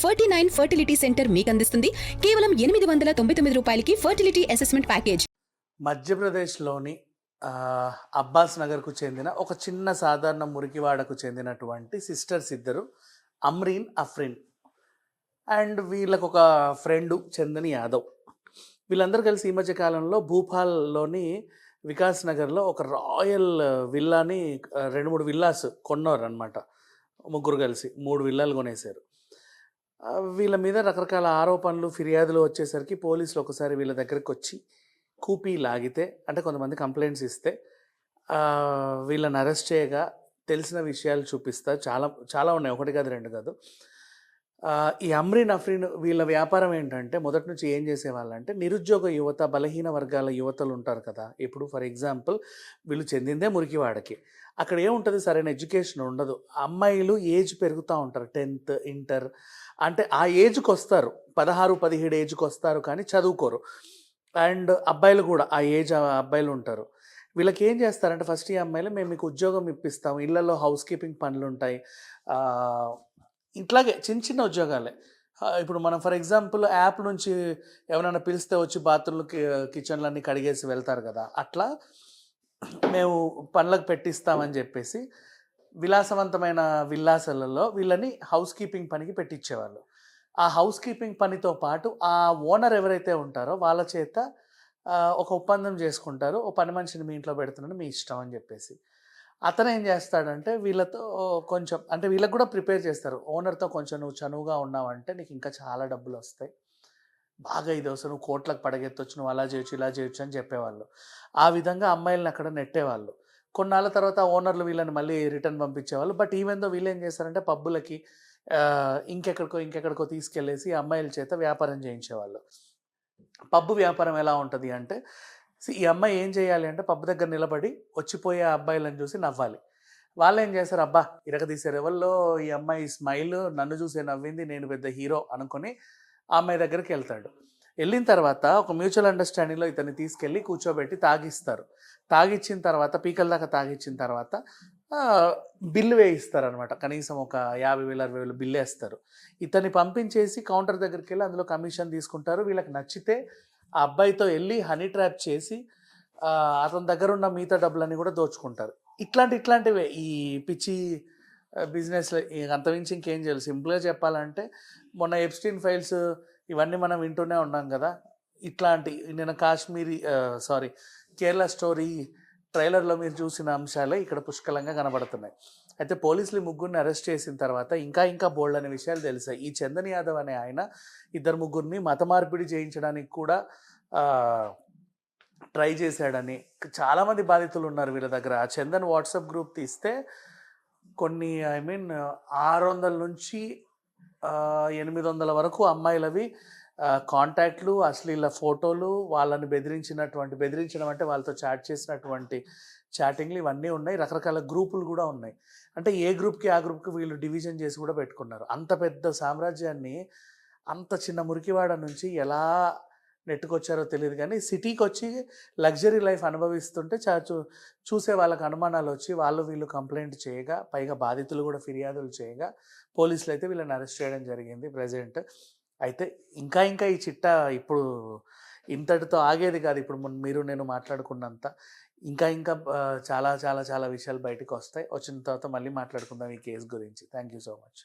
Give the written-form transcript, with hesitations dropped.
49 fertility centre మీకు అందిస్తుంది కేవలం 899 రూపాయలకి ఫర్టిలిటీ అసెస్మెంట్ ప్యాకేజ్. మధ్యప్రదేశ్లోని అబ్బాస్ నగర్కు చెందిన ఒక చిన్న సాధారణ మురికివాడకు చెందినటువంటి సిస్టర్స్ ఇద్దరు, అమ్రీన్, అఫ్రిన్. అండ్ వీళ్ళకు ఒక ఫ్రెండు చందని యాదవ్. వీళ్ళందరూ కలిసి ఈ మధ్య కాలంలో భూపాల్లోని వికాస్ నగర్లో ఒక రాయల్ విల్లాని 2-3 విల్లాస్ కొన్నారు అనమాట. ముగ్గురు కలిసి 3 విల్లాలు కొనేశారు. వీళ్ళ మీద రకరకాల ఆరోపణలు, ఫిర్యాదులు వచ్చేసరికి పోలీసులు ఒకసారి వీళ్ళ దగ్గరికి వచ్చి కూపీ లాగితే, అంటే కొంతమంది కంప్లైంట్స్ ఇస్తే వీళ్ళని అరెస్ట్ చేయగా తెలిసిన విషయాలు చూపిస్తా. చాలా చాలా ఉన్నాయి, ఒకటి కాదు రెండు కాదు. ఈ అమ్రీన్, అఫ్రీన్ వీళ్ళ వ్యాపారం ఏంటంటే మొదటి నుంచి ఏం చేసేవాళ్ళంటే నిరుద్యోగ యువత, బలహీన వర్గాల యువతలు ఉంటారు కదా. ఇప్పుడు ఫర్ ఎగ్జాంపుల్ వీళ్ళు చెందిందే మురికివాడకి. అక్కడ ఏముంటుంది, సరైన ఎడ్యుకేషన్ ఉండదు. అమ్మాయిలు ఏజ్ పెరుగుతూ ఉంటారు, 10th, ఇంటర్, అంటే ఆ ఏజ్కి వస్తారు, 16-17 ఏజ్కి వస్తారు, కానీ చదువుకోరు. అండ్ అబ్బాయిలు కూడా ఆ ఏజ్ అబ్బాయిలు ఉంటారు. వీళ్ళకి ఏం చేస్తారంటే ఫస్ట్ ఈ అమ్మాయిలు, మేము మీకు ఉద్యోగం ఇప్పిస్తాం, ఇళ్లలో హౌస్ కీపింగ్ పనులు ఉంటాయి, ఇట్లాగే చిన్న చిన్న ఉద్యోగాలే. ఇప్పుడు మనం ఫర్ ఎగ్జాంపుల్ యాప్ నుంచి ఎవరైనా పిలిస్తే వచ్చి బాత్రూమ్లు, కిచెన్లన్నీ కడిగేసి వెళ్తారు కదా, అట్లా మేము పనులకు పెట్టిస్తామని చెప్పేసి విలాసవంతమైన విల్లాసాలలో వీళ్ళని హౌస్ కీపింగ్ పనికి పెట్టించేవాళ్ళు. ఆ హౌస్ కీపింగ్ పనితో పాటు ఆ ఓనర్ ఎవరైతే ఉంటారో వాళ్ళ చేత ఒక ఒప్పందం చేసుకుంటారు, ఓ పని మనిషిని మీ ఇంట్లో పెడుతున్నాను, మీ ఇష్టం అని చెప్పేసి. అతను ఏం చేస్తాడంటే వీళ్ళతో కొంచెం, అంటే వీళ్ళకి కూడా ప్రిపేర్ చేస్తారు, ఓనర్తో కొంచెం నువ్వు చనువుగా ఉన్నావంటే నీకు ఇంకా చాలా డబ్బులు వస్తాయి, బాగా ఇది వస్తుంది, నువ్వు కోట్లకు పడగెత్తొచ్చు, నువ్వు అలా చేయొచ్చు, ఇలా చేయొచ్చు అని చెప్పేవాళ్ళు. ఆ విధంగా అమ్మాయిలను అక్కడ నెట్టేవాళ్ళు. కొన్నాళ్ళ తర్వాత ఓనర్లు వీళ్ళని మళ్ళీ రిటర్న్ పంపించేవాళ్ళు. బట్ ఈవెందో వీళ్ళు ఏం చేస్తారంటే పబ్బులకి ఇంకెక్కడికో తీసుకెళ్ళేసి అమ్మాయిల చేత వ్యాపారం చేయించేవాళ్ళు. పబ్బు వ్యాపారం ఎలా ఉంటుంది అంటే, ఈ అమ్మాయి ఏం చేయాలి అంటే పబ్బు దగ్గర నిలబడి వచ్చిపోయే అబ్బాయిలను చూసి నవ్వాలి. వాళ్ళు ఏం చేస్తారు, అబ్బా ఇరగదీశారు, ఎవరిలో ఈ అమ్మాయి స్మైల్, నన్ను చూసే నవ్వింది, నేను పెద్ద హీరో అనుకుని ఆ అమ్మాయి దగ్గరికి వెళ్తాడు. వెళ్ళిన తర్వాత ఒక మ్యూచువల్ అండర్స్టాండింగ్లో ఇతన్ని తీసుకెళ్ళి కూర్చోబెట్టి తాగిస్తారు. తాగిచ్చిన తర్వాత, పీకల దాకా తాగిచ్చిన తర్వాత బిల్లు వేయిస్తారు అనమాట. కనీసం ఒక 50,000-60,000 బిల్లు వేస్తారు. ఇతన్ని పంపించేసి కౌంటర్ దగ్గరికి వెళ్ళి అందులో కమిషన్ తీసుకుంటారు. వీళ్ళకి నచ్చితే ఆ అబ్బాయితో వెళ్ళి హనీ ట్రాప్ చేసి అతని దగ్గర ఉన్న మిగతా డబ్బులన్నీ కూడా దోచుకుంటారు. ఇట్లాంటివే ఈ పిచ్చి బిజినెస్లో. అంతమించి ఇంకేం చేయాలి, సింపుల్గా చెప్పాలంటే మొన్న ఎప్స్టీన్ ఫైల్స్ ఇవన్నీ మనం వింటూనే ఉన్నాం కదా. ఇట్లాంటి నేను కేరళ స్టోరీ ట్రైలర్లో మీరు చూసిన అంశాలే ఇక్కడ పుష్కలంగా కనబడుతున్నాయి. అయితే పోలీసులు ముగ్గురిని అరెస్ట్ చేసిన తర్వాత ఇంకా బోల్డ్ అనే విషయాలు తెలిసాయి. ఈ చందన్ యాదవ్ అనే ఆయన 2-3 మత మార్పిడి చేయించడానికి కూడా ట్రై చేశాడని చాలామంది బాధితులు ఉన్నారు వీళ్ళ దగ్గర. ఆ చందన్ వాట్సాప్ గ్రూప్ తీస్తే కొన్ని 600 నుంచి 800 వరకు అమ్మాయిలవి కాంటాక్ట్లు, అశ్లీల ఫోటోలు, వాళ్ళని బెదిరించడం అంటే వాళ్ళతో చాట్ చేసినటువంటి చాటింగ్లు ఇవన్నీ ఉన్నాయి. రకరకాల గ్రూపులు కూడా ఉన్నాయి. అంటే ఏ గ్రూప్కి ఆ గ్రూప్కి వీళ్ళు డివిజన్ చేసి కూడా పెట్టుకున్నారు. అంత పెద్ద సామ్రాజ్యాన్ని అంత చిన్న మురికివాడ నుంచి ఎలా నెట్టుకొచ్చారో తెలియదు, కానీ సిటీకి వచ్చి లగ్జరీ లైఫ్ అనుభవిస్తుంటే చూసే వాళ్ళకి అనుమానాలు వచ్చి వీళ్ళు కంప్లైంట్ చేయగా, పైగా బాధితులు కూడా ఫిర్యాదులు చేయగా పోలీసులు అయితే వీళ్ళని అరెస్ట్ చేయడం జరిగింది ప్రజెంట్. అయితే ఇంకా ఈ చిట్టా ఇప్పుడు ఇంతటితో ఆగేది కాదు. ఇప్పుడు మీరు నేను మాట్లాడుకున్నంత ఇంకా చాలా చాలా చాలా విషయాలు బయటకు వస్తాయి. వచ్చిన తర్వాత మళ్ళీ మాట్లాడుకుందాం ఈ కేసు గురించి. Thank you so much.